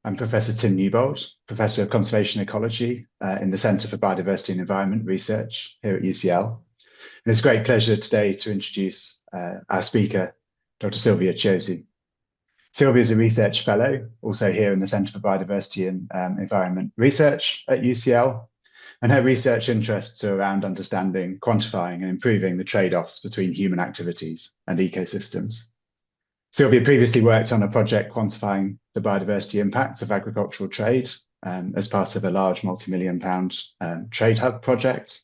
I'm Professor Tim Newbold, Professor of Conservation Ecology in the Centre for Biodiversity and Environment Research here at UCL. And it's a great pleasure today to introduce our speaker, Dr. Silvia Ceausu. Silvia is a research fellow, also here in the Centre for Biodiversity and Environment Research at UCL. And her research interests are around understanding, quantifying, and improving the trade-offs between human activities and ecosystems. Silvia previously worked on a project quantifying the biodiversity impacts of agricultural trade as part of a large multi-million-pound trade hub project.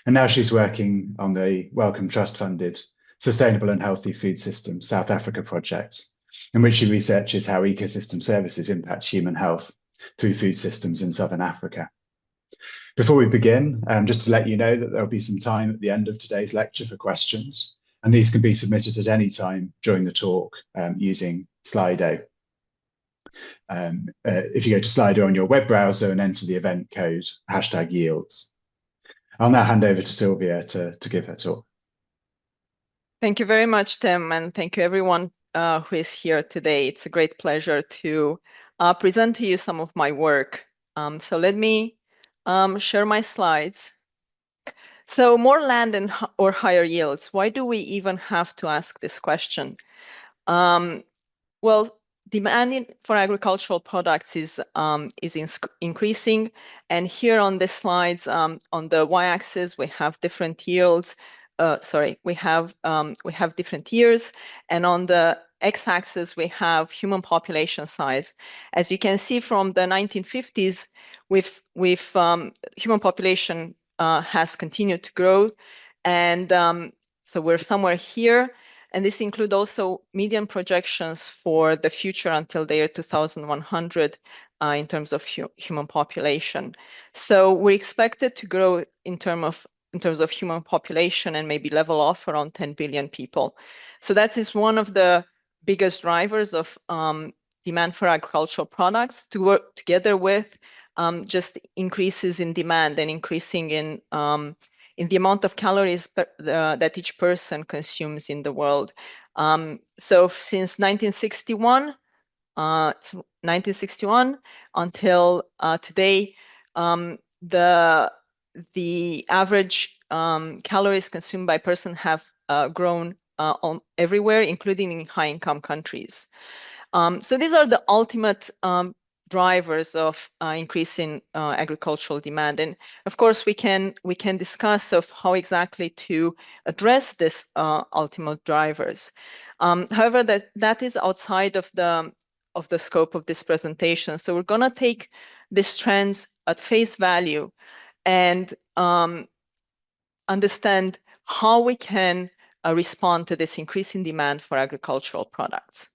And now she's working on the Wellcome Trust-funded Sustainable and Healthy Food System South Africa project, in which she researches how ecosystem services impact human health through food systems in Southern Africa. Before we begin, just to let you know that there'll be some time at the end of today's lecture for questions, and these can be submitted at any time during the talk using Slido. If you go to Slido on your web browser and enter the event code #yields. I'll now hand over to Silvia to give her talk. Thank you very much, Tim, and thank you everyone who is here today. It's a great pleasure to present to you some of my work. So let me share my slides. So more land or higher yields. Why do we even have to ask this question? Well, demand for agricultural products is increasing, and here on the slides, on the y-axis, we have different yields. We have different years, and on the x-axis, we have human population size. As you can see from the 1950s, human population has continued to grow, and so we're somewhere here. And this includes also median projections for the future until the year 2100 in terms of human population. So we're expected to grow in terms of human population and maybe level off around 10 billion people. So that is one of the biggest drivers of demand for agricultural products, to work together with just increases in demand and increasing in the amount of calories that each person consumes in the world. So since 1961 until today, the average calories consumed by person have grown everywhere, including in high-income countries. So these are the ultimate drivers of increasing agricultural demand, and of course we can discuss of how exactly to address this ultimate drivers. However, that is outside of the scope of this presentation. So we're going to take these trends at face value and understand how we can respond to this increasing demand for agricultural products.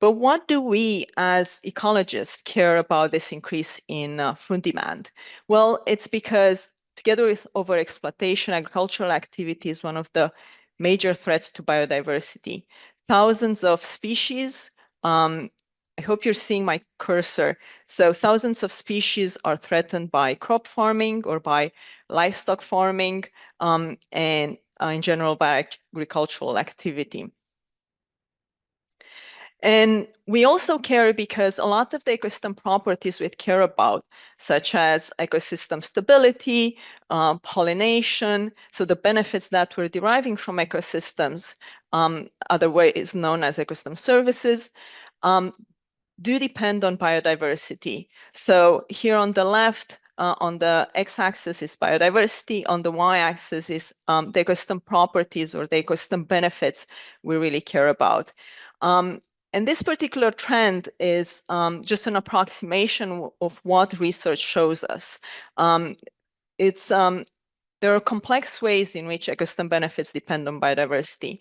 But what do we as ecologists care about this increase in food demand? Well, it's because together with overexploitation, agricultural activity is one of the major threats to biodiversity. Thousands of species, I hope you're seeing my cursor. So thousands of species are threatened by crop farming or by livestock farming and in general by agricultural activity. And we also care because a lot of the ecosystem properties we care about, such as ecosystem stability, pollination, so the benefits that we're deriving from ecosystems, otherwise known as ecosystem services, do depend on biodiversity. So here on the left, on the x-axis is biodiversity, on the y-axis is the ecosystem properties or the ecosystem benefits we really care about. And this particular trend is just an approximation of what research shows us. There are complex ways in which ecosystem benefits depend on biodiversity,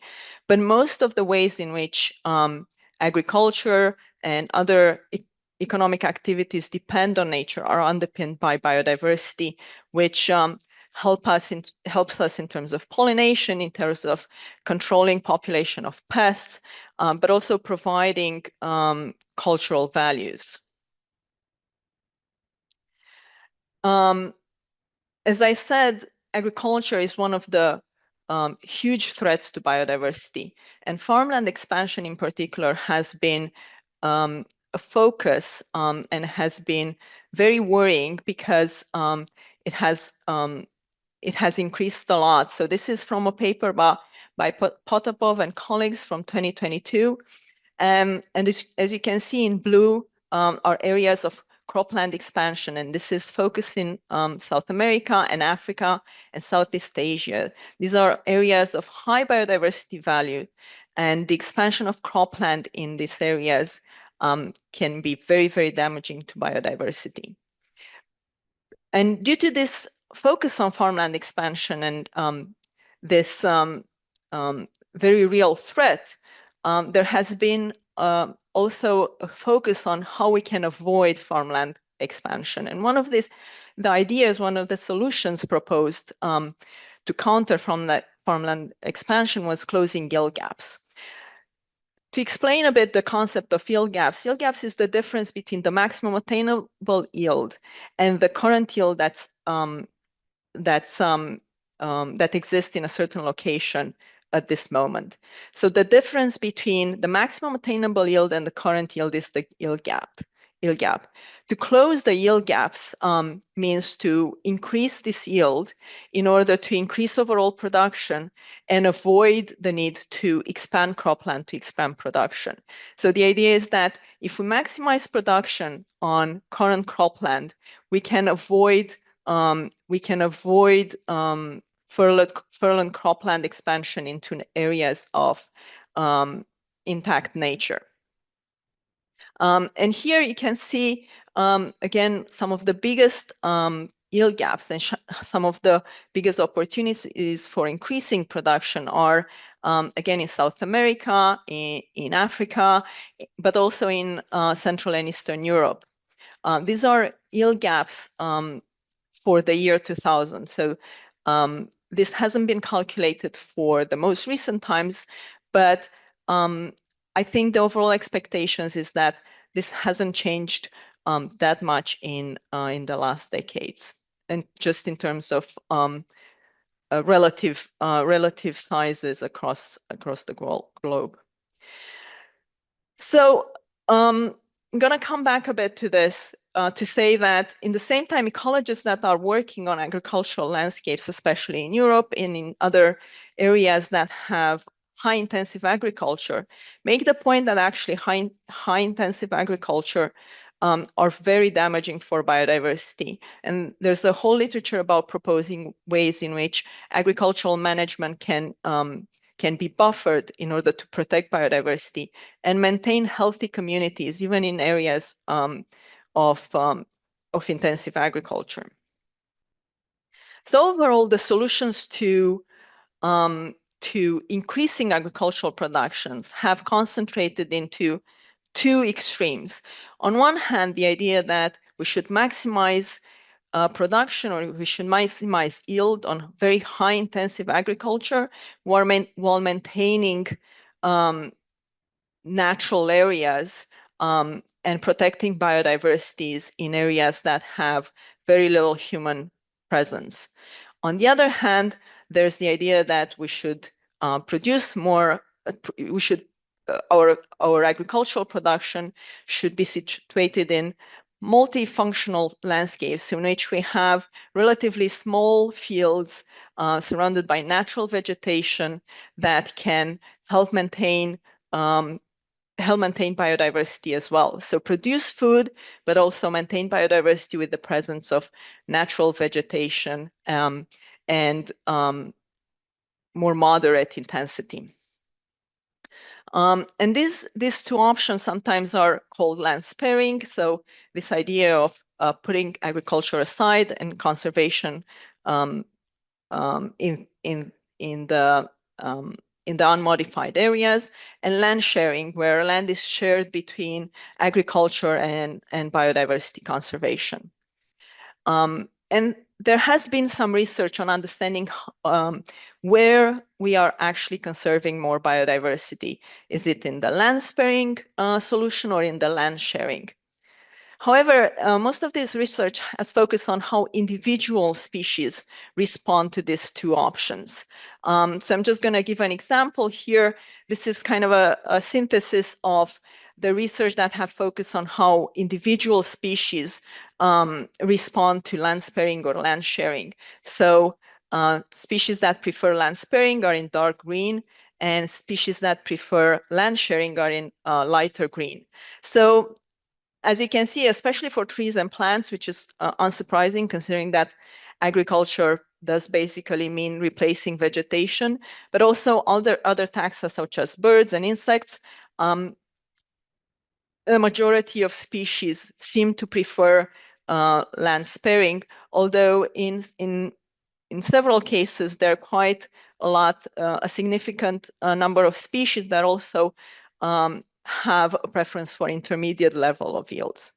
but most of the ways in which agriculture and other economic activities depend on nature are underpinned by biodiversity, which helps us in terms of pollination, in terms of controlling population of pests, but also providing cultural values. As I said, agriculture is one of the huge threats to biodiversity, and farmland expansion in particular has been a focus and has been very worrying because it has increased a lot. So this is from a paper by Potapov and colleagues from 2022. And as you can see in blue are areas of cropland expansion, and this is focused in South America and Africa and Southeast Asia. These are areas of high biodiversity value, and the expansion of cropland in these areas can be very, very damaging to biodiversity. And due to this focus on farmland expansion and this very real threat, there has been also a focus on how we can avoid farmland expansion. And one of the ideas, one of the solutions proposed to counter farmland expansion was closing yield gaps. To explain a bit the concept of yield gaps is the difference between the maximum attainable yield and the current yield that exists in a certain location at this moment. So the difference between the maximum attainable yield and the current yield is the yield gap. To close the yield gaps means to increase this yield in order to increase overall production and avoid the need to expand cropland to expand production. So the idea is that if we maximize production on current cropland, we can avoid furland cropland expansion into areas of intact nature. And here you can see, again, some of the biggest yield gaps and some of the biggest opportunities for increasing production are, again, in South America, in Africa, but also in Central and Eastern Europe. These are yield gaps for the year 2000. So this hasn't been calculated for the most recent times, but I think the overall expectations is that this hasn't changed that much in the last decades, and just in terms of relative sizes across the globe. So I'm going to come back a bit to this to say that in the same time, ecologists that are working on agricultural landscapes, especially in Europe and in other areas that have high intensive agriculture, make the point that actually high intensive agriculture are very damaging for biodiversity. And there's a whole literature about proposing ways in which agricultural management can be buffered in order to protect biodiversity and maintain healthy communities, even in areas of intensive agriculture. So overall, the solutions to increasing agricultural productions have concentrated into two extremes. On one hand, the idea that we should maximize production, or we should maximize yield on very high intensive agriculture while maintaining natural areas and protecting biodiversities in areas that have very little human presence. On the other hand, there's the idea that we should produce more, our agricultural production should be situated in multifunctional landscapes in which we have relatively small fields surrounded by natural vegetation that can help maintain biodiversity as well. So produce food, but also maintain biodiversity with the presence of natural vegetation and more moderate intensity. And these two options sometimes are called land sparing. So this idea of putting agriculture aside and conservation in the unmodified areas, and land sharing, where land is shared between agriculture and biodiversity conservation. And there has been some research on understanding where we are actually conserving more biodiversity. Is it in the land sparing solution or in the land sharing? However, most of this research has focused on how individual species respond to these two options. So I'm just going to give an example here. This is kind of a synthesis of the research that have focused on how individual species respond to land sparing or land sharing. So species that prefer land sparing are in dark green, and species that prefer land sharing are in lighter green. So as you can see, especially for trees and plants, which is unsurprising considering that agriculture does basically mean replacing vegetation, but also other taxa such as birds and insects, the majority of species seem to prefer land sparing, although in several cases, there are quite a significant number of species that also have a preference for intermediate level of yields.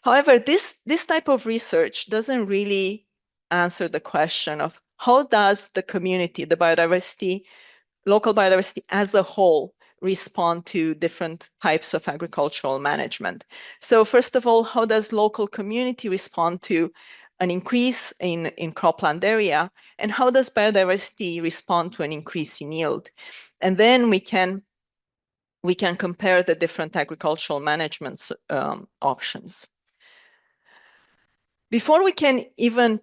However, this type of research doesn't really answer the question of how does the community, the biodiversity, local biodiversity as a whole respond to different types of agricultural management. So first of all, how does local community respond to an increase in cropland area? And how does biodiversity respond to an increase in yield? And then we can compare the different agricultural management options. Before we can even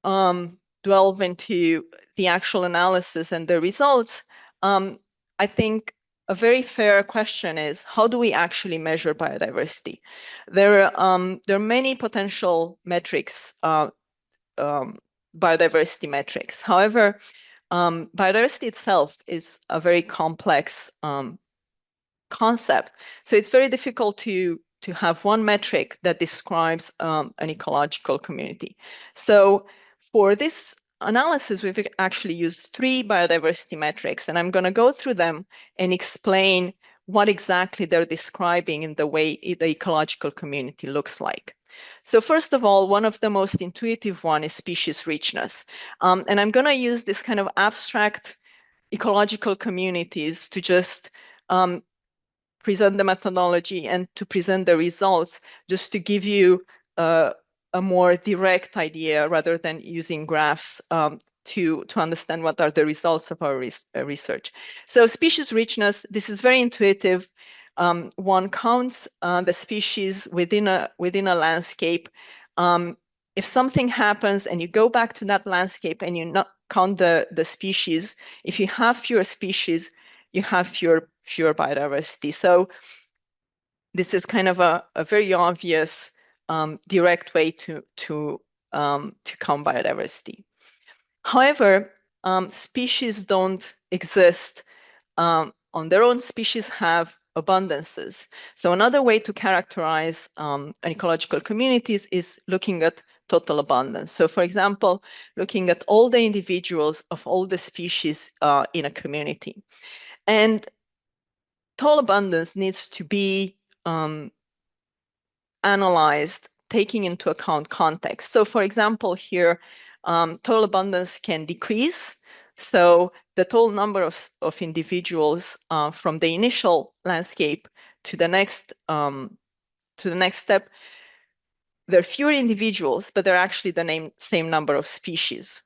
delve into the actual analysis and the results, I think a very fair question is, how do we actually measure biodiversity? There are many potential metrics, biodiversity metrics. However, biodiversity itself is a very complex concept. So it's very difficult to have one metric that describes an ecological community. So for this analysis, we've actually used 3 biodiversity metrics, and I'm going to go through them and explain what exactly they're describing in the way the ecological community looks like. So first of all, one of the most intuitive one is species richness. And I'm going to use this kind of abstract ecological communities to just present the methodology and to present the results, just to give you a more direct idea rather than using graphs to understand what are the results of our research. So species richness, this is very intuitive. One counts the species within a landscape. If something happens and you go back to that landscape and you not count the species, if you have fewer species, you have fewer biodiversity. So this is kind of a very obvious direct way to count biodiversity. However, species don't exist on their own. Species have abundances. So another way to characterize an ecological communities is looking at total abundance. So for example, looking at all the individuals of all the species in a community. And total abundance needs to be analyzed taking into account context. So for example, here, total abundance can decrease. So the total number of individuals from the initial landscape to the next step, there are fewer individuals, but they're actually the same number of species.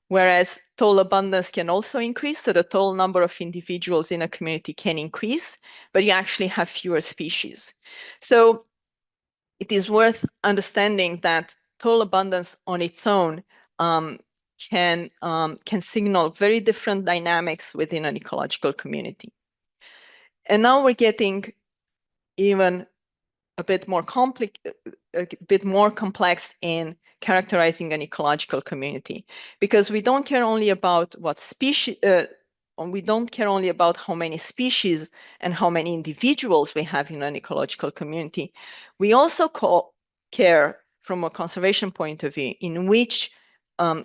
Whereas total abundance can also increase, so the total number of individuals in a community can increase, but you actually have fewer species. So it is worth understanding that total abundance on its own can signal very different dynamics within an ecological community. And now we're getting even a bit more complex in characterizing an ecological community, because we don't care only about what species, we don't care only about how many species and how many individuals we have in an ecological community. We also care from a conservation point of view in which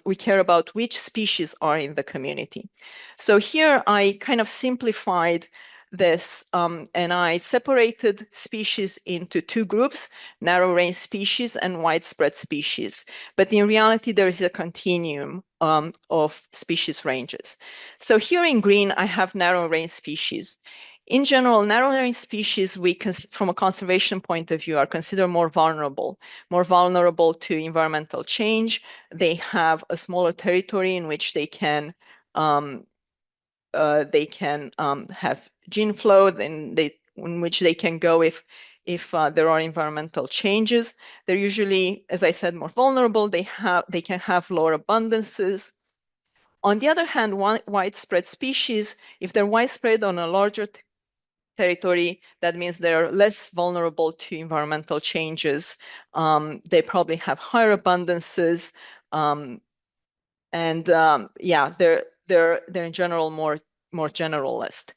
we care about which species are in the community. So here I kind of simplified this, and I separated species into 2 groups, narrow range species and widespread species. But in reality, there is a continuum of species ranges. So here in green, I have narrow range species. In general, narrow-range species, from a conservation point of view, are considered more vulnerable to environmental change. They have a smaller territory in which they can have gene flow, in which they can go if there are environmental changes. They're usually, as I said, more vulnerable. They can have lower abundances. On the other hand, widespread species, if they're widespread on a larger territory, that means they're less vulnerable to environmental changes. They probably have higher abundances, yeah, they're in general more generalist.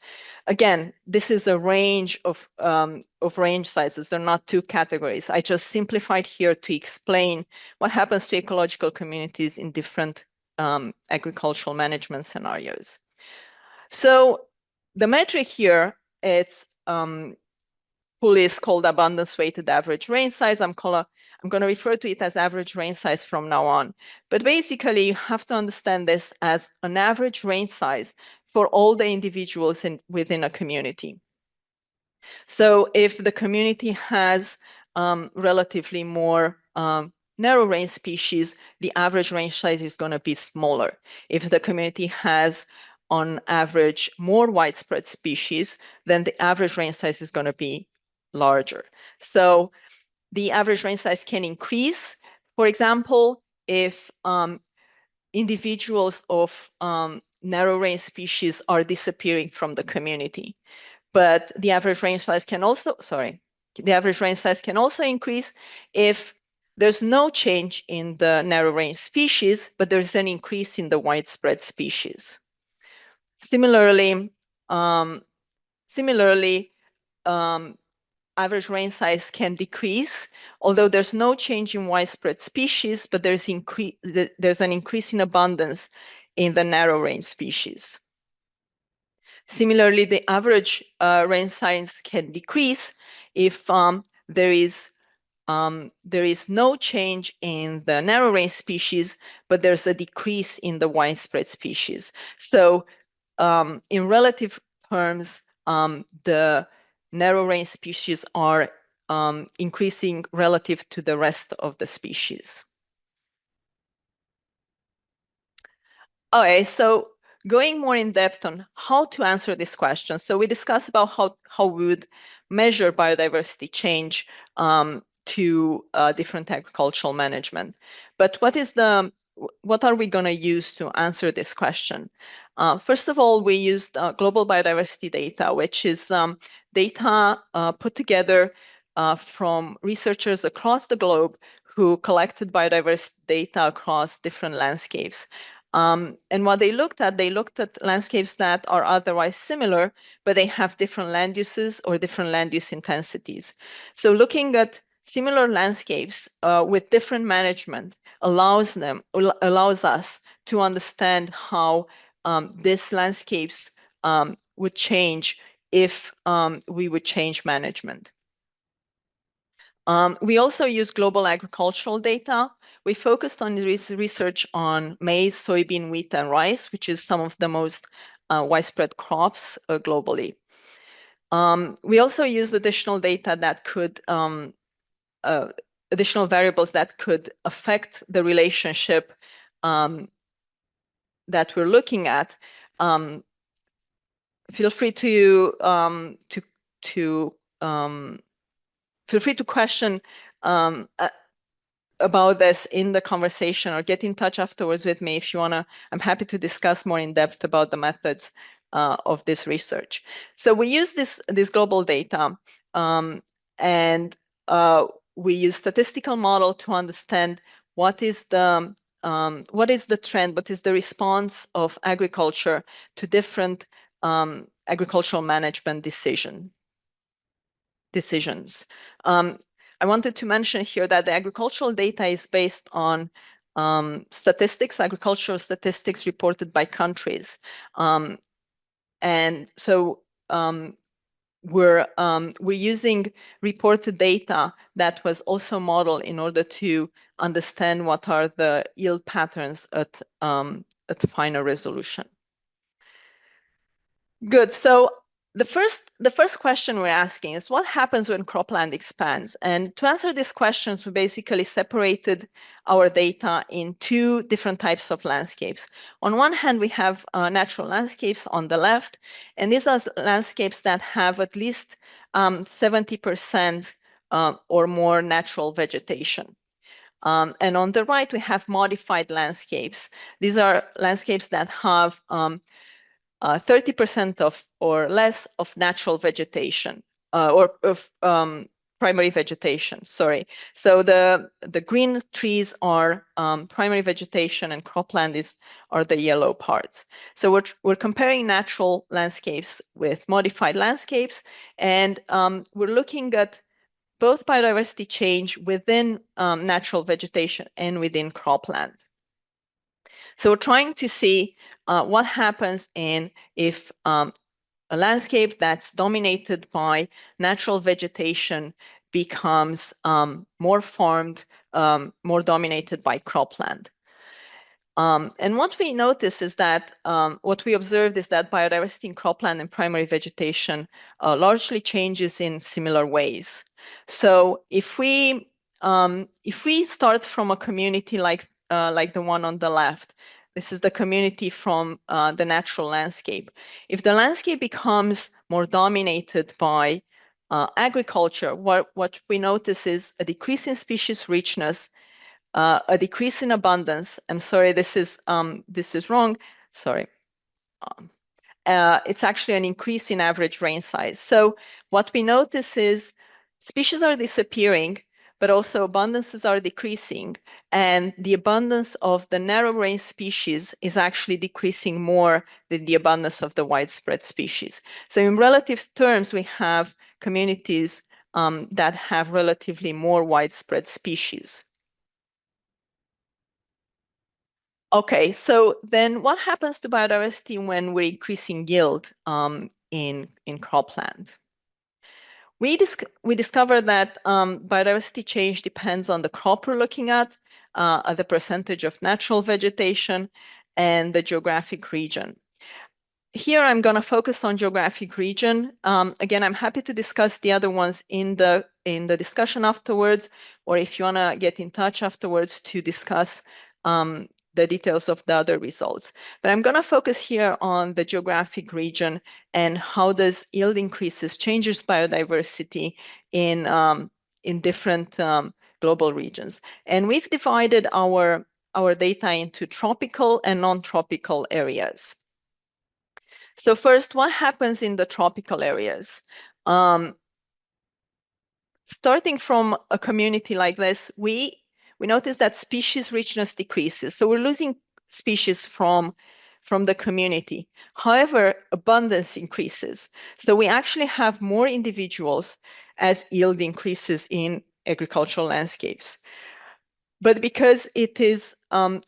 Again, this is a range of range sizes. They're not two categories. I just simplified here to explain what happens to ecological communities in different agricultural management scenarios. So the metric here, it's pool is called abundance weighted average rain size. I'm going to refer to it as average rain size from now on. But basically, you have to understand this as an average rain size for all the individuals within a community. So if the community has relatively more narrow range species, the average range size is going to be smaller. If the community has on average more widespread species, then the average range size is going to be larger. So the average range size can increase. For example, if individuals of narrow range species are disappearing from the community. But the average range size can also, increase if there's no change in the narrow range species, but there's an increase in the widespread species. Similarly, average range size can decrease, although there's no change in widespread species, but there's an increase in abundance in the narrow range species. Similarly, the average range size can decrease if there is no change in the narrow range species, but there's a decrease in the widespread species. So in relative terms, the narrow range species are increasing relative to the rest of the species. Okay, so going more in depth on how to answer this question. So we discussed about how we would measure biodiversity change to different agricultural management. But what are we going to use to answer this question? First of all, we used global biodiversity data, which is data put together from researchers across the globe who collected biodiversity data across different landscapes. And what they looked at landscapes that are otherwise similar, but they have different land uses or different land use intensities. So looking at similar landscapes with different management allows us to understand how these landscapes would change if we would change management. We also use global agricultural data. We focused on research on maize, soybean, wheat, and rice, which is some of the most widespread crops globally. We also used additional data that could, additional variables that could affect the relationship that we're looking at. Feel free to feel free to question about this in the conversation or get in touch afterwards with me if you want to. I'm happy to discuss more in depth about the methods of this research. So we use this global data and we use statistical model to understand what is the trend, what is the response of agriculture to different agricultural management decisions. I wanted to mention here that the agricultural data is based on agricultural statistics reported by countries. And so we're using reported data that was also modeled in order to understand what are the yield patterns at final resolution. Good. So the first question we're asking is what happens when cropland expands? And to answer these questions, we basically separated our data in two different types of landscapes. On one hand, we have natural landscapes on the left, and these are landscapes that have at least 70% or more natural vegetation. And on the right, we have modified landscapes. These are landscapes that have 30% of or less of natural vegetation or of primary vegetation, sorry. So the green trees are primary vegetation and cropland are the yellow parts. So we're comparing natural landscapes with modified landscapes, and we're looking at both biodiversity change within natural vegetation and within cropland. So we're trying to see what happens if a landscape that's dominated by natural vegetation becomes more farmed, more dominated by cropland. And what we notice is that what we observed is that biodiversity in cropland and primary vegetation largely changes in similar ways. So if we start from a community like the one on the left, this is the community from the natural landscape. If the landscape becomes more dominated by agriculture, what we notice is a decrease in species richness, a decrease in abundance. I'm sorry, this is wrong. Sorry. It's actually an increase in average range size. So what we notice is species are disappearing, but also abundances are decreasing. And the abundance of the narrow range species is actually decreasing more than the abundance of the widespread species. So in relative terms, we have communities that have relatively more widespread species. Okay, so then what happens to biodiversity when we're increasing yield in cropland? We discovered that biodiversity change depends on the crop we're looking at the percentage of natural vegetation, and the geographic region. Here I'm going to focus on geographic region. Again, I'm happy to discuss the other ones in the discussion afterwards, or if you want to get in touch afterwards to discuss the details of the other results. But I'm going to focus here on the geographic region and how does yield increases changes biodiversity in different global regions. And we've divided our data into tropical and non-tropical areas. So first, what happens in the tropical areas? Starting from a community like this, we notice that species richness decreases. So we're losing species from the community. However, abundance increases. So we actually have more individuals as yield increases in agricultural landscapes. But because it is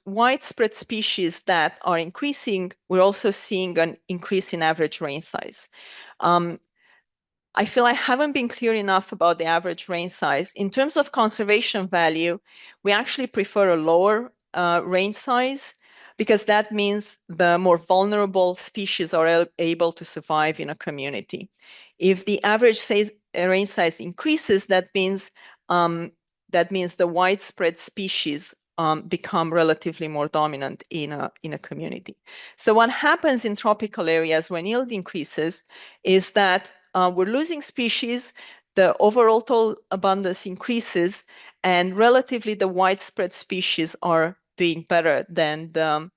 widespread species that are increasing, we're also seeing an increase in average range size. I feel I haven't been clear enough about the average range size. In terms of conservation value, we actually prefer a lower range size because that means the more vulnerable species are able to survive in a community. If the average range size increases, that means the widespread species become relatively more dominant in a community. So what happens in tropical areas when yield increases is that we're losing species, the overall total abundance increases, and relatively the widespread species are doing better than the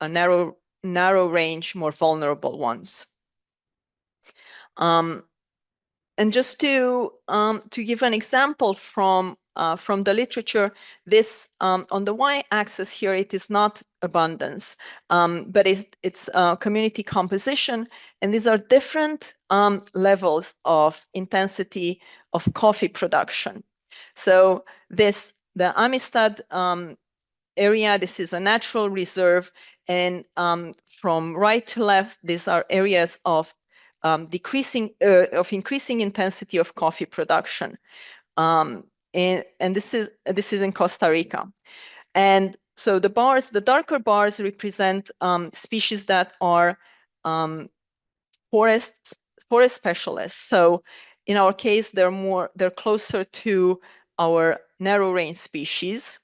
narrow range, more vulnerable ones. And just to give an example from the literature, this on the y-axis here, it is not abundance, but it's community composition, and these are different levels of intensity of coffee production. So the Amistad area, this is a natural reserve, and from right to left, these are areas of increasing intensity of coffee production, and this is in Costa Rica. And so the darker bars represent species that are forests, forest specialists. So in our case, they're closer to our narrow range species.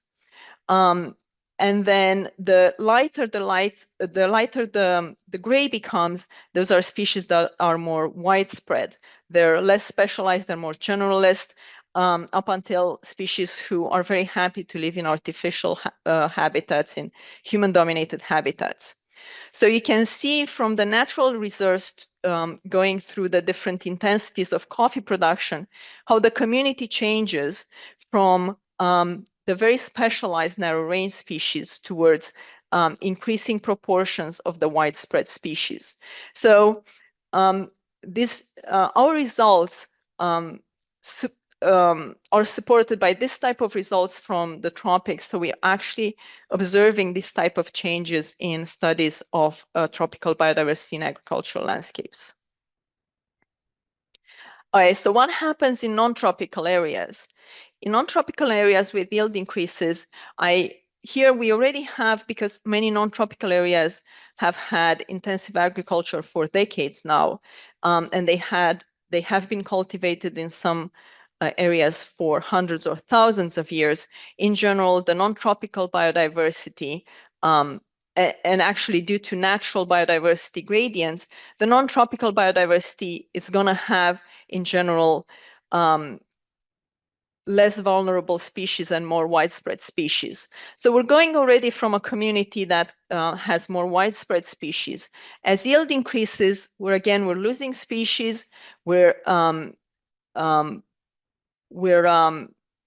And then the lighter the gray becomes, those are species that are more widespread. They're less specialized, they're more generalist, up until species who are very happy to live in artificial habitats, in human-dominated habitats. So you can see from the natural reserves going through the different intensities of coffee production, how the community changes from the very specialized narrow range species towards increasing proportions of the widespread species. So our results are supported by this type of results from the tropics. So we're actually observing this type of changes in studies of tropical biodiversity in agricultural landscapes. Okay, so what happens in non-tropical areas? In non-tropical areas with yield increases, here we already have, because many non-tropical areas have had intensive agriculture for decades now, and they have been cultivated in some areas for hundreds or thousands of years. In general, the non-tropical biodiversity, and actually due to natural biodiversity gradients, the non-tropical biodiversity is going to have, in general, less vulnerable species and more widespread species. So we're going already from a community that has more widespread species. As yield increases, we're losing species. We're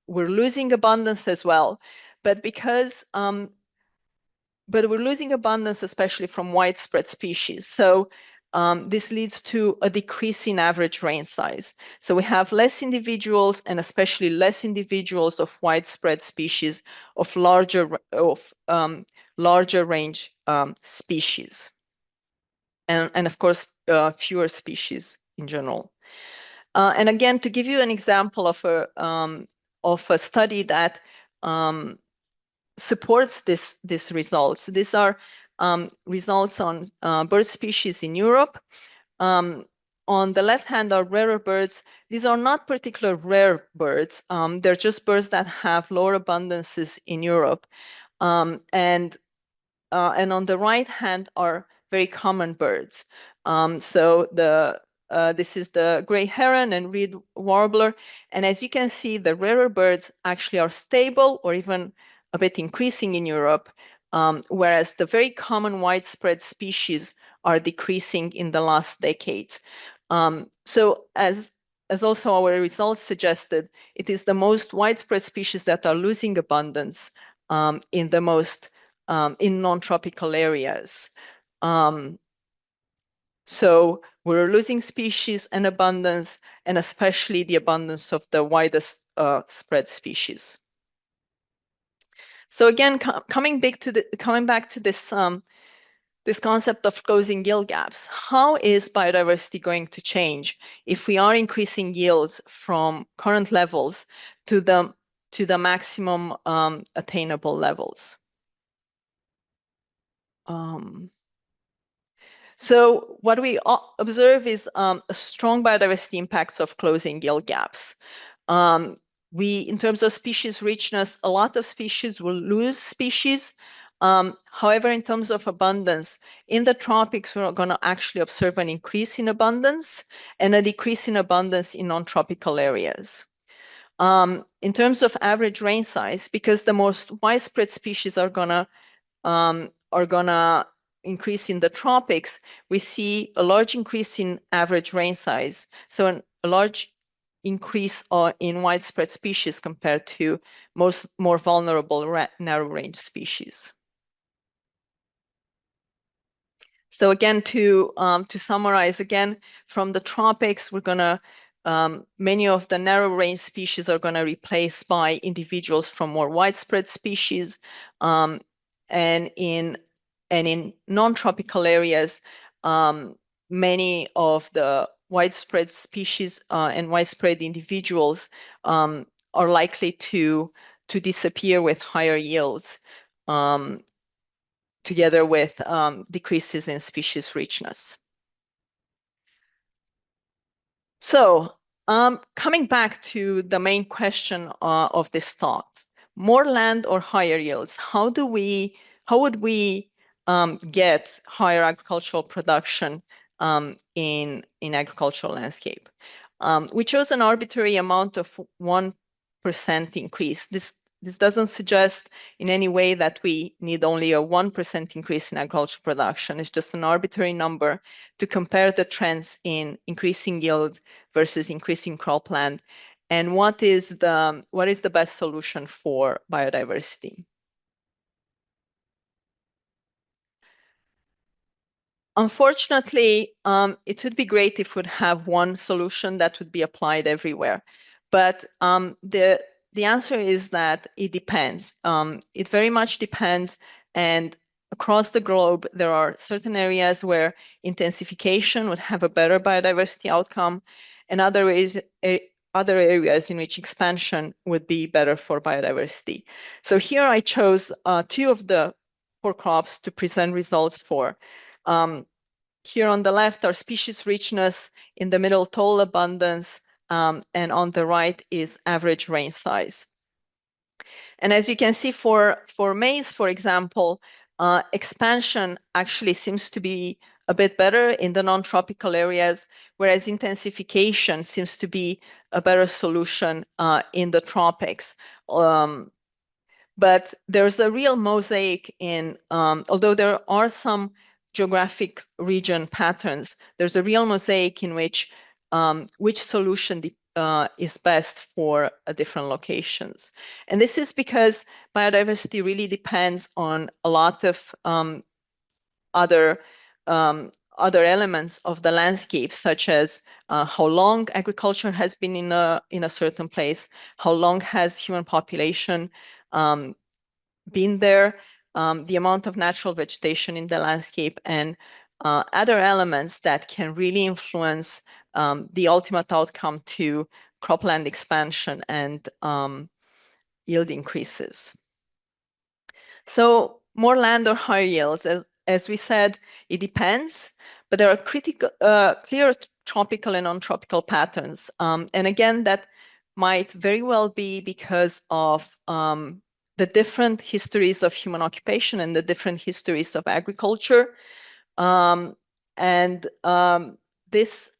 losing abundance as well, but we're losing abundance, especially from widespread species. So this leads to a decrease in average rain size. So we have less individuals, and especially less individuals of widespread species of larger range species, and of course fewer species in general. And again, to give you an example of a study that supports these results. These are results on bird species in Europe. On the left hand are rarer birds. These are not particular rare birds. They're just birds that have lower abundances in Europe. And on the right hand are very common birds. So this is the gray heron and reed warbler. And as you can see, the rarer birds actually are stable or even a bit increasing in Europe, whereas the very common widespread species are decreasing in the last decades. So as also our results suggested, it is the most widespread species that are losing abundance in the most in non-tropical areas. So we're losing species and abundance, and especially the abundance of the widest spread species. So again, coming back to this this concept of closing yield gaps, how is biodiversity going to change if we are increasing yields from current levels to the maximum attainable levels? So what we observe is a strong biodiversity impacts of closing yield gaps. In terms of species richness, a lot of species will lose species. However, in terms of abundance, in the tropics, we're going to actually observe an increase in abundance and a decrease in abundance in non-tropical areas. In terms of average rain size, because the most widespread species are gonna increase in the tropics, we see a large increase in average rain size. So a large increase in widespread species compared to more vulnerable narrow range species. So again, to summarize again, from the tropics, we're gonna many of the narrow range species are gonna replace by individuals from more widespread species, and in non-tropical areas, many of the widespread species and widespread individuals are likely to disappear with higher yields, together with decreases in species richness. So, coming back to the main question of this talk, more land or higher yields? How would we get higher agricultural production in agricultural landscape? We chose an arbitrary amount of 1% increase. This doesn't suggest in any way that we need only a 1% increase in agricultural production. It's just an arbitrary number to compare the trends in increasing yield versus increasing cropland, and what is the best solution for biodiversity. Unfortunately, it would be great if we'd have one solution that would be applied everywhere. But the answer is that it depends. It very much depends. And across the globe, there are certain areas where intensification would have a better biodiversity outcome, and other areas in which expansion would be better for biodiversity. So here I chose two of the four crops to present results for. Here on the left are species richness, in the middle total abundance, and on the right is average rain size. And as you can see for maize, for example, expansion actually seems to be a bit better in the non-tropical areas, whereas intensification seems to be a better solution in the tropics. But there's a real mosaic in, although there are some geographic region patterns, there's a real mosaic in which solution is best for different locations. And this is because biodiversity really depends on a lot of other other elements of the landscape, such as how long agriculture has been in a certain place, how long has human population been there, the amount of natural vegetation in the landscape, and other elements that can really influence the ultimate outcome to cropland expansion and yield increases. So more land or higher yields, as we said, it depends, but there are clear tropical and non-tropical patterns. And again, that might very well be because of the different histories of human occupation and the different histories of agriculture. And this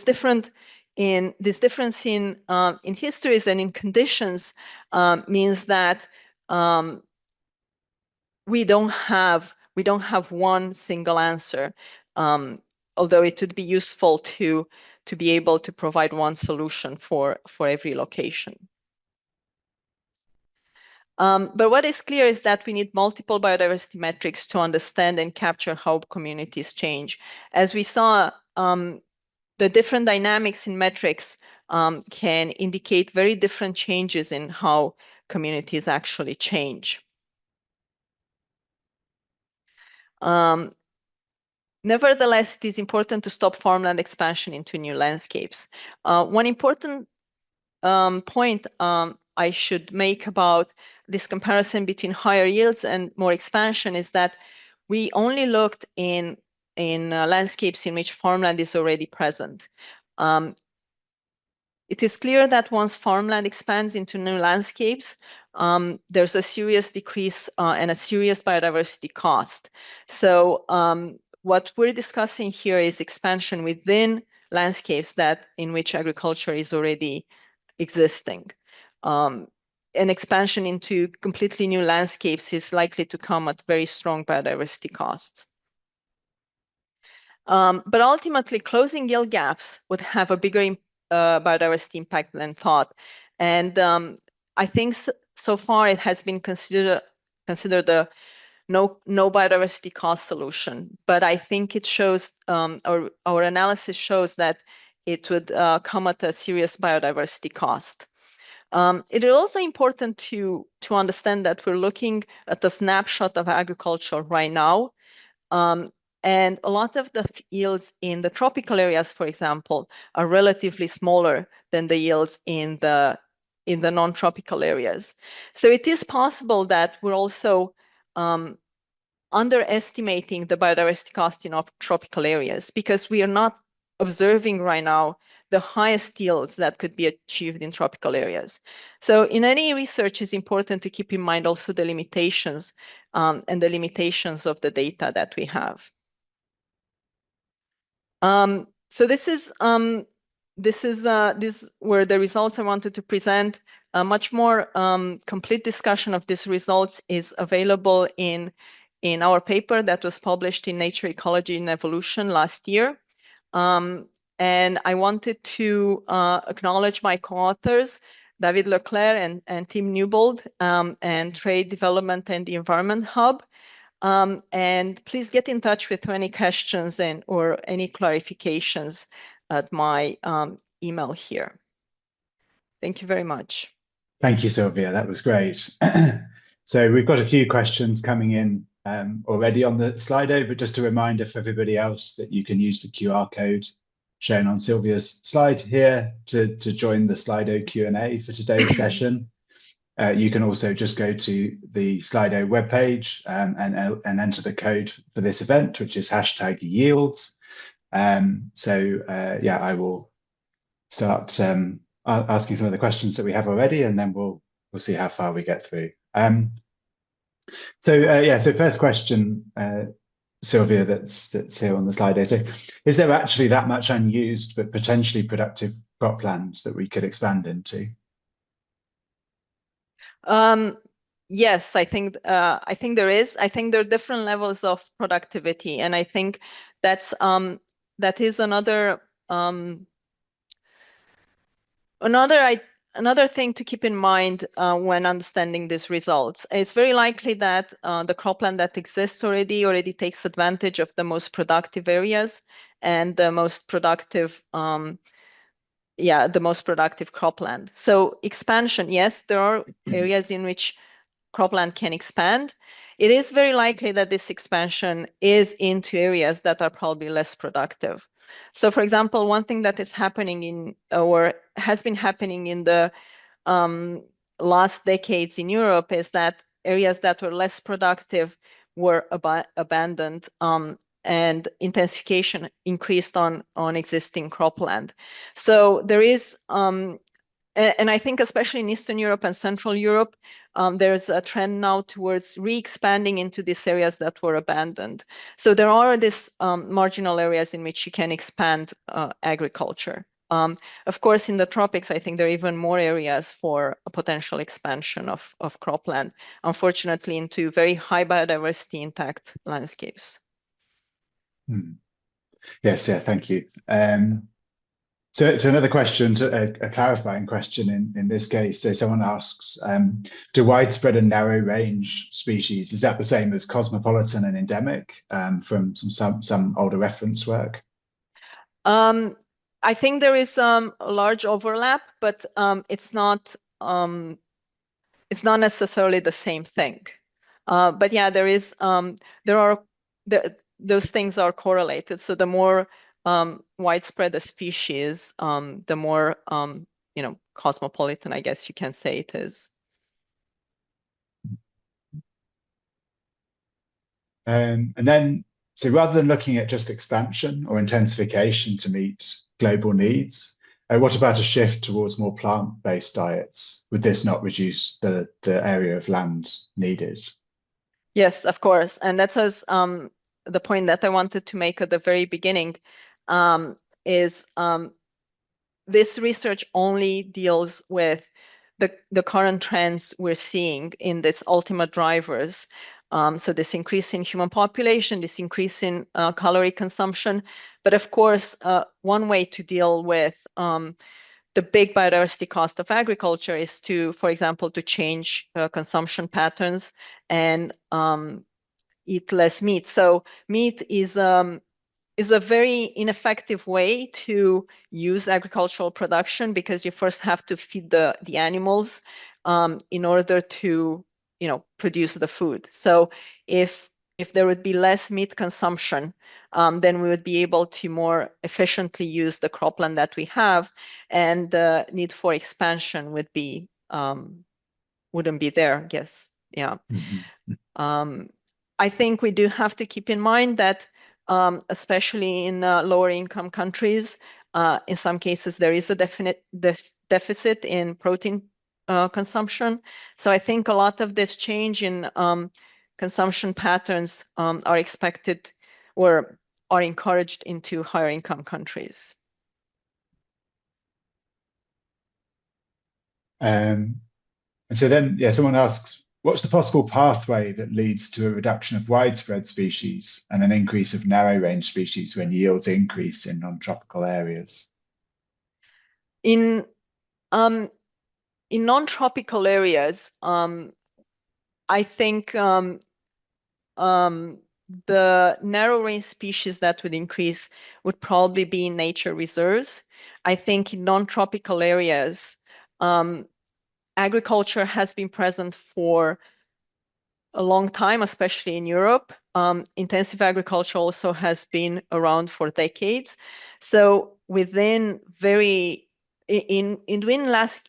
difference in histories and in conditions means that we don't have one single answer, although it would be useful to be able to provide one solution for every location. But what is clear is that we need multiple biodiversity metrics to understand and capture how communities change. As we saw, the different dynamics in metrics can indicate very different changes in how communities actually change. Nevertheless, it is important to stop farmland expansion into new landscapes. One important point I should make about this comparison between higher yields and more expansion is that we only looked in landscapes in which farmland is already present. It is clear that once farmland expands into new landscapes, there's a serious decrease and a serious biodiversity cost. So what we're discussing here is expansion within landscapes in which agriculture is already existing. An expansion into completely new landscapes is likely to come at very strong biodiversity costs. But ultimately, closing yield gaps would have a bigger biodiversity impact than thought. And I think so far it has been considered a no biodiversity cost solution. But I think it shows, our analysis shows that it would come at a serious biodiversity cost. It is also important to understand that we're looking at a snapshot of agriculture right now. And a lot of the yields in the tropical areas, for example, are relatively smaller than the yields in the non-tropical areas. So it is possible that we're also underestimating the biodiversity cost in tropical areas because we are not observing right now the highest yields that could be achieved in tropical areas. So in any research, it's important to keep in mind also the limitations and the limitations of the data that we have. So this were the results I wanted to present. A much more complete discussion of these results is available in our paper that was published in Nature, Ecology, and Evolution last year. And I wanted to acknowledge my co-authors, David Leclerc and Tim Newbold, and Trade Development and the Environment Hub. And please get in touch with any questions or any clarifications at my email here. Thank you very much. Thank you, Silvia. That was great. So we've got a few questions coming in already on the Slido, but just a reminder for everybody else that you can use the QR code shown on Silvia's slide here to join the Slido Q&A for today's session. You can also just go to the Slido webpage and enter the code for this event, which is #yields. Yeah, I will start asking some of the questions that we have already, and then we'll see how far we get through. So first question, Silvia, that's here on the slide. So, is there actually that much unused but potentially productive cropland that we could expand into? Yes, I think there is. I think there are different levels of productivity, and I think that is another thing to keep in mind when understanding these results. It's very likely that the cropland that exists already takes advantage of the most productive areas and the most productive cropland. So expansion, yes, there are areas in which cropland can expand. It is very likely that this expansion is into areas that are probably less productive. So, for example, one thing that is happening or has been happening in the last decades in Europe is that areas that were less productive were abandoned, and intensification increased on existing cropland. So there is, and I think especially in Eastern Europe and Central Europe, there's a trend now towards re-expanding into these areas that were abandoned. So there are these marginal areas in which you can expand agriculture. Of course, in the tropics, I think there are even more areas for a potential expansion of cropland, unfortunately, into very high biodiversity intact landscapes. Yes, yeah, thank you. So another question, a clarifying question in this case. So someone asks, do widespread and narrow range species, is that the same as cosmopolitan and endemic from some older reference work? I think there is a large overlap, but it's not necessarily the same thing. But yeah, those things are correlated. So the more widespread the species, the more cosmopolitan, I guess you can say it is. And then, so rather than looking at just expansion or intensification to meet global needs, what about a shift towards more plant-based diets? Would this not reduce the area of land needed? Yes, of course. And that was the point that I wanted to make at the very beginning, is this research only deals with the current trends we're seeing in this ultimate drivers. So this increase in human population, this increase in calorie consumption. But of course, one way to deal with the big biodiversity cost of agriculture is to, for example, to change consumption patterns and eat less meat. So meat is a very ineffective way to use agricultural production because you first have to feed the animals in order to produce the food. So if there would be less meat consumption, then we would be able to more efficiently use the cropland that we have, and the need for expansion wouldn't be there, I guess. Yeah. Mm-hmm. I think we do have to keep in mind that especially in lower income countries. In some cases, there is a definite deficit in protein consumption. So I think a lot of this change in consumption patterns are expected or are encouraged into higher income countries. And so then, yeah, someone asks, what's the possible pathway that leads to a reduction of widespread species and an increase of narrow range species when yields increase in non-tropical areas? In non-tropical areas, I think the narrow range species that would increase would probably be in nature reserves. I think in non-tropical areas, agriculture has been present for a long time, especially in Europe. Intensive agriculture also has been around for decades. So within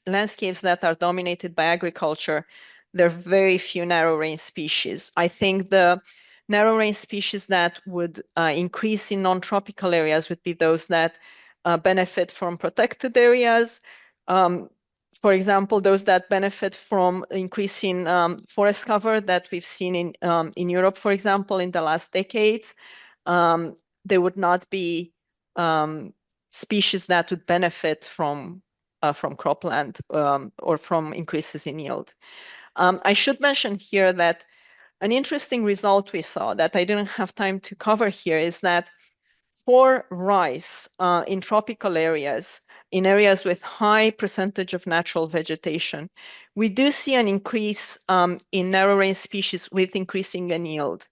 landscapes that are dominated by agriculture, there are very few narrow range species. I think the narrow range species that would increase in non-tropical areas would be those that benefit from protected areas. For example, those that benefit from increasing forest cover that we've seen in Europe, for example, in the last decades. There would not be species that would benefit from cropland or from increases in yield. I should mention here that an interesting result we saw that I didn't have time to cover here is that for rice in tropical areas, in areas with high percentage of natural vegetation, we do see an increase in narrow range species with increasing in yield.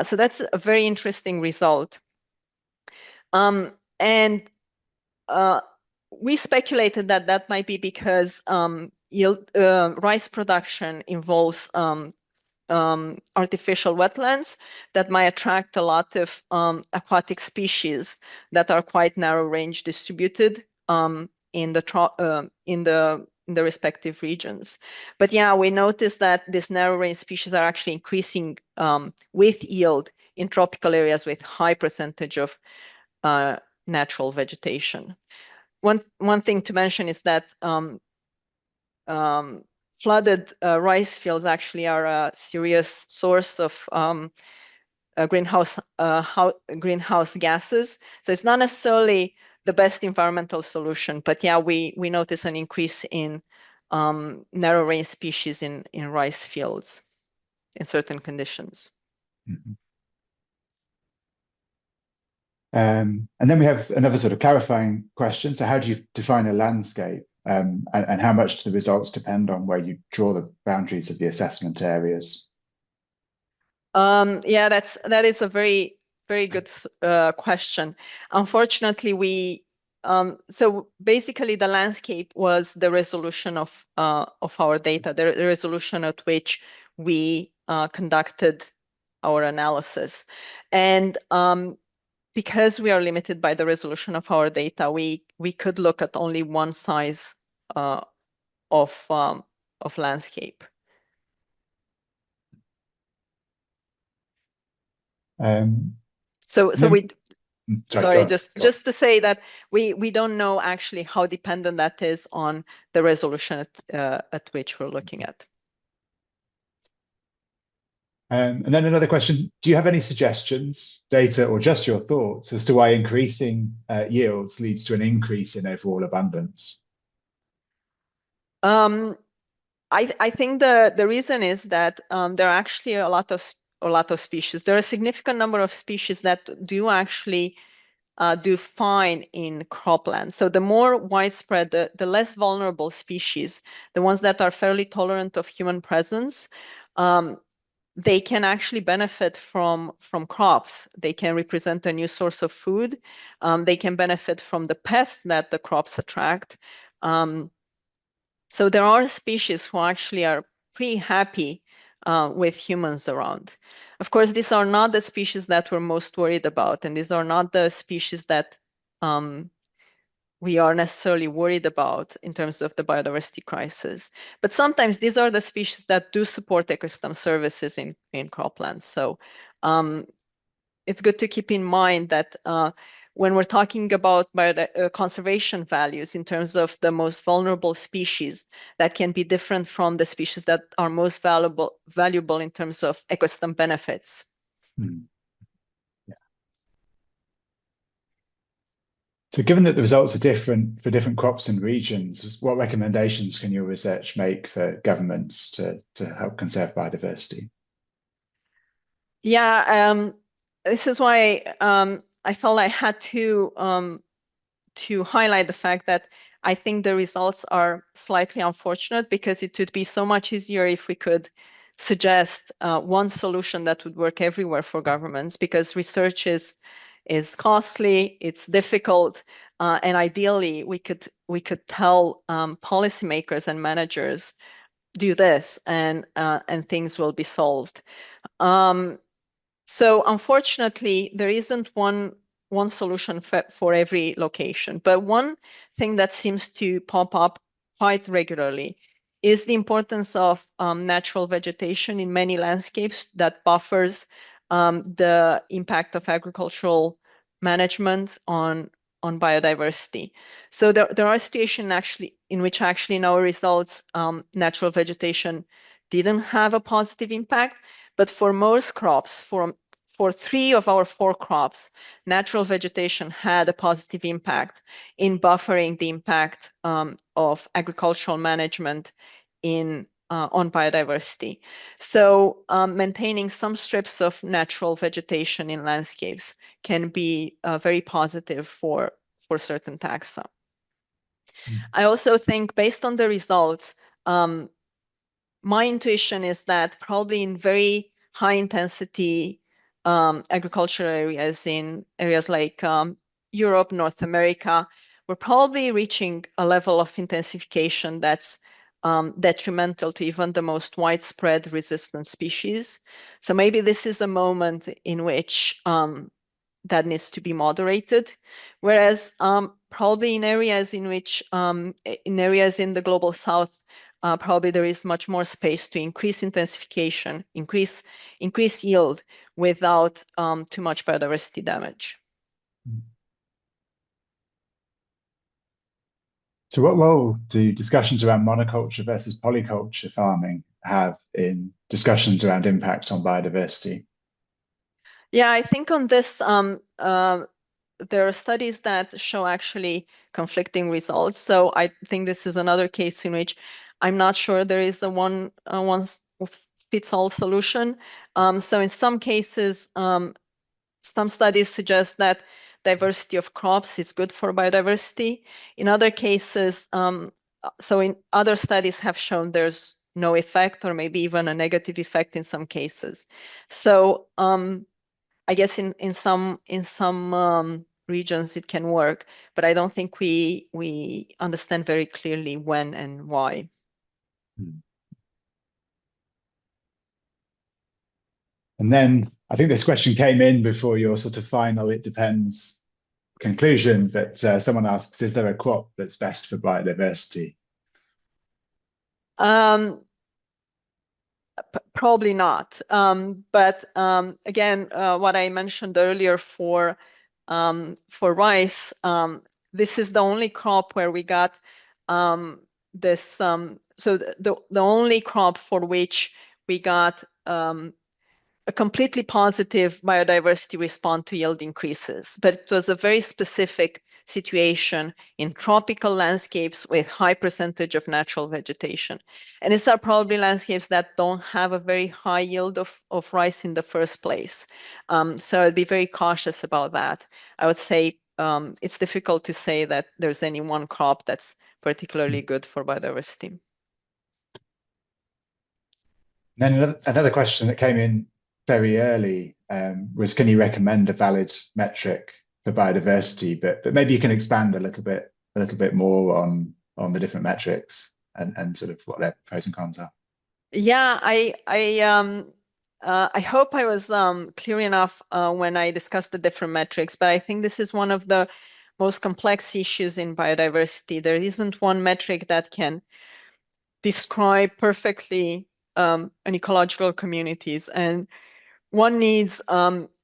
So that's a very interesting result. And we speculated that that might be because rice production involves artificial wetlands that might attract a lot of aquatic species that are quite narrow range distributed in the respective regions. But yeah, we noticed that these narrow range species are actually increasing with yield in tropical areas with high percentage of natural vegetation. One thing to mention is that flooded rice fields actually are a serious source of greenhouse gases. So it's not necessarily the best environmental solution, but yeah, we notice an increase in narrow range species in rice fields in certain conditions. Mm-hmm. And then we have another sort of clarifying question. So how do you define a landscape? And how much do the results depend on where you draw the boundaries of the assessment areas? Yeah, that is a very, very good question. Unfortunately, so basically the landscape was the resolution of our data, the resolution at which we conducted our analysis. And because we are limited by the resolution of our data, we could look at only one size of landscape. So Then, we go sorry, on. just to say that we don't know actually how dependent that is on the resolution at which we're looking at. And then another question, do you have any suggestions, data, or just your thoughts as to why increasing yields leads to an increase in overall abundance? I think the reason is that there are actually a lot of species. There are a significant number of species that do actually do fine in cropland. So the more widespread, the less vulnerable species, the ones that are fairly tolerant of human presence, they can actually benefit from crops. They can represent a new source of food. They can benefit from the pests that the crops attract. So there are species who actually are pretty happy with humans around. Of course, these are not the species that we're most worried about, and these are not the species that we are necessarily worried about in terms of the biodiversity crisis. But sometimes these are the species that do support ecosystem services in croplands. So it's good to keep in mind that when we're talking about conservation values in terms of the most vulnerable species, that can be different from the species that are most valuable in terms of ecosystem benefits. Hmm. Yeah. So given that the results are different for different crops and regions, what recommendations can your research make for governments to help conserve biodiversity? Yeah, this is why I felt I had to highlight the fact that I think the results are slightly unfortunate, because it would be so much easier if we could suggest one solution that would work everywhere for governments, because research is costly, it's difficult, and ideally we could tell policymakers and managers, do this, and things will be solved. Um, so unfortunately, there isn't one solution for every location. But one thing that seems to pop up quite regularly is the importance of natural vegetation in many landscapes that buffers the impact of agricultural management on biodiversity. So there are situations actually in which actually in our results natural vegetation didn't have a positive impact. But for most crops, for 3 of our 4 crops, natural vegetation had a positive impact in buffering the impact of agricultural management on biodiversity. So maintaining some strips of natural vegetation in landscapes can be very positive for certain taxa. Mm. I also think, based on the results, my intuition is that probably in very high intensity agricultural areas, in areas like Europe, North America, we're probably reaching a level of intensification that's detrimental to even the most widespread resistant species. So maybe this is a moment in which that needs to be moderated. Whereas probably in areas in the global south, probably there is much more space to increase intensification, increase yield without too much biodiversity damage. So what role do discussions around monoculture versus polyculture farming have in discussions around impacts on biodiversity? Yeah, I think on this, there are studies that show actually conflicting results. So I think this is another case in which I'm not sure there is a one fits all solution. So in some cases, some studies suggest that diversity of crops is good for biodiversity. In other cases, so in other studies have shown there's no effect, or maybe even a negative effect in some cases. So I guess in some regions it can work, but I don't think we understand very clearly when and why. Hmm. And then I think this question came in before your sort of final "it depends" conclusion, but someone asks, is there a crop that's best for biodiversity? Um, Probably not. But again, what I mentioned earlier for rice, this is the only crop where we got this. So the only crop for which we got a completely positive biodiversity response to yield increases, but it was a very specific situation in tropical landscapes with high percentage of natural vegetation. And these are probably landscapes that don't have a very high yield of rice in the first place. So I'd be very cautious about that. I would say it's difficult to say that there's any one crop that's particularly good for biodiversity. Then another question that came in very early was, can you recommend a valid metric for biodiversity? But maybe you can expand a little bit more on the different metrics and sort of what their pros and cons are. Yeah, I hope I was clear enough when I discussed the different metrics, but I think this is one of the most complex issues in biodiversity. There isn't one metric that can describe perfectly an ecological communities, and one needs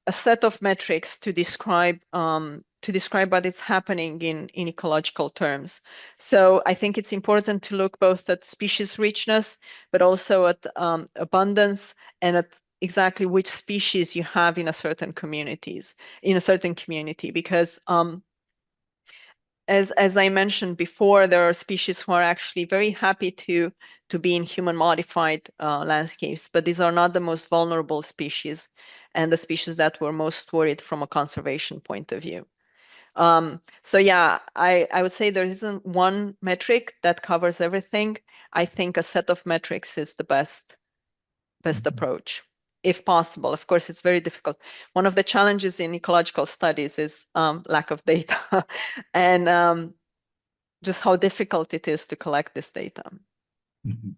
a set of metrics to describe what is happening in ecological terms. So I think it's important to look both at species richness, but also at abundance and at exactly which species you have in a certain community, because as I mentioned before, there are species who are actually very happy to be in human modified landscapes, but these are not the most vulnerable species and the species that we're most worried from a conservation point of view. So yeah, I would say there isn't one metric that covers everything. I think a set of metrics is the best approach, if possible. Of course, it's very difficult. One of the challenges in ecological studies is lack of data and just how difficult it is to collect this data. Mhm.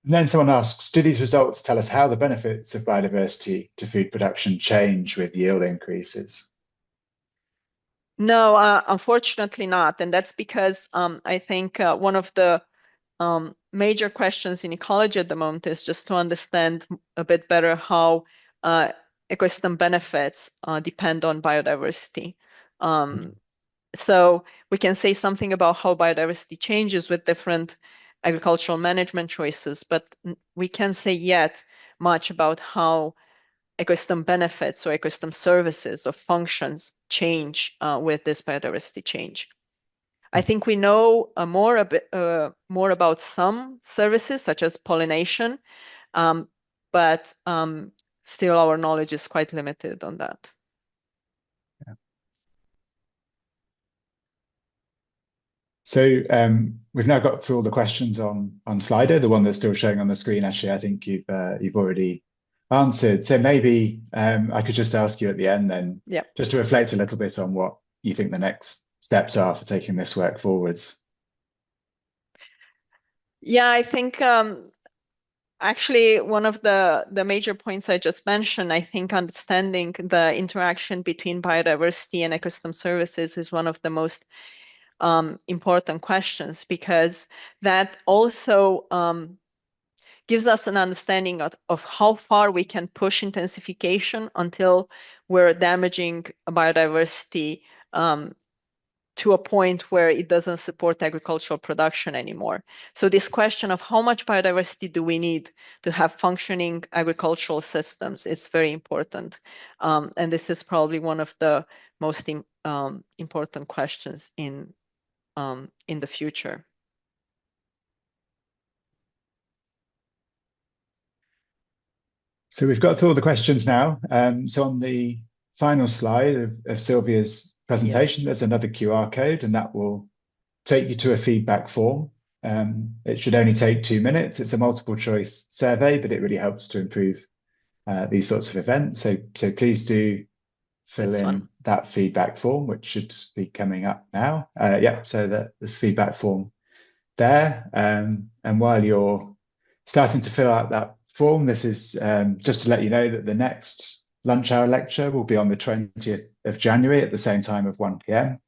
And then someone asks, do these results tell us how the benefits of biodiversity to food production change with yield increases? No, unfortunately not. And that's because I think one of the major questions in ecology at the moment is just to understand a bit better how ecosystem benefits depend on biodiversity. So we can say something about how biodiversity changes with different agricultural management choices, but we can't say yet much about how ecosystem benefits or ecosystem services or functions change with this biodiversity change. I think we know more about some services such as pollination, but still our knowledge is quite limited on that. So we've now got through all the questions on Slido, the one that's still showing on the screen. Actually, I think you've already answered. So maybe I could just ask you at the end then, just to reflect a little bit on what you think the next steps are for taking this work forwards. Yeah, I think actually one of the major points I just mentioned, I think understanding the interaction between biodiversity and ecosystem services is one of the most important questions, because that also gives us an understanding of how far we can push intensification until we're damaging biodiversity to a point where it doesn't support agricultural production anymore. So this question of how much biodiversity do we need to have functioning agricultural systems is very important. And this is probably one of the most important questions in the future. So we've got through all the questions now. So on the final slide of Silvia's presentation, there's another QR code, and that will take you to a feedback form. It should only take 2 minutes. It's a multiple choice survey, but it really helps to improve these sorts of events. So please do fill in that feedback form, which should be coming up now. So this feedback form there. And while you're starting to fill out that form, this is just to let you know that the next lunch hour lecture will be on the 20th of January at the same time of 1 p.m.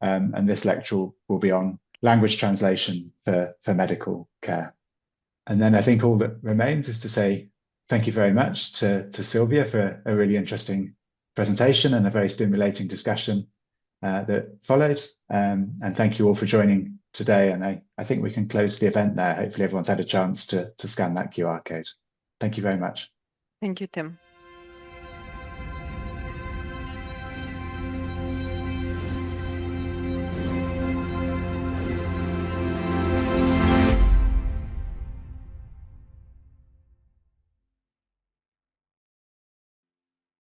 And this lecture will be on language translation for medical care. And then I think all that remains is to say thank you very much to Silvia for a really interesting presentation and a very stimulating discussion that followed. And thank you all for joining today. And I think we can close the event there. Hopefully everyone's had a chance to scan that QR code. Thank you very much. Thank you, Tim.